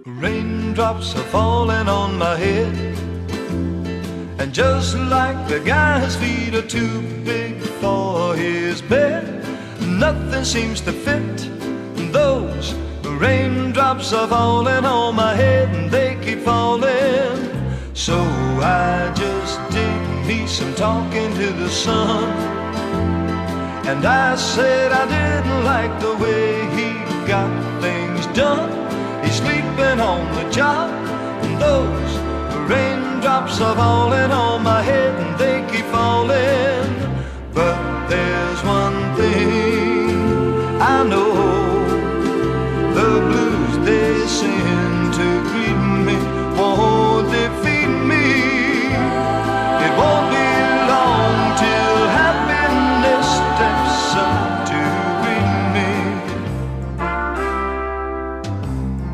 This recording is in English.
Raindrops are falling on my head, and just like the guy's feet are too big for his bed, nothing seems to fit. Those raindrops are falling on my head, and they keep falling. So I just did me some talking to the sun, and I said I didn't like the way he got things done. He's sleeping on the job, and those raindrops are falling on my head, and they keep falling. But there's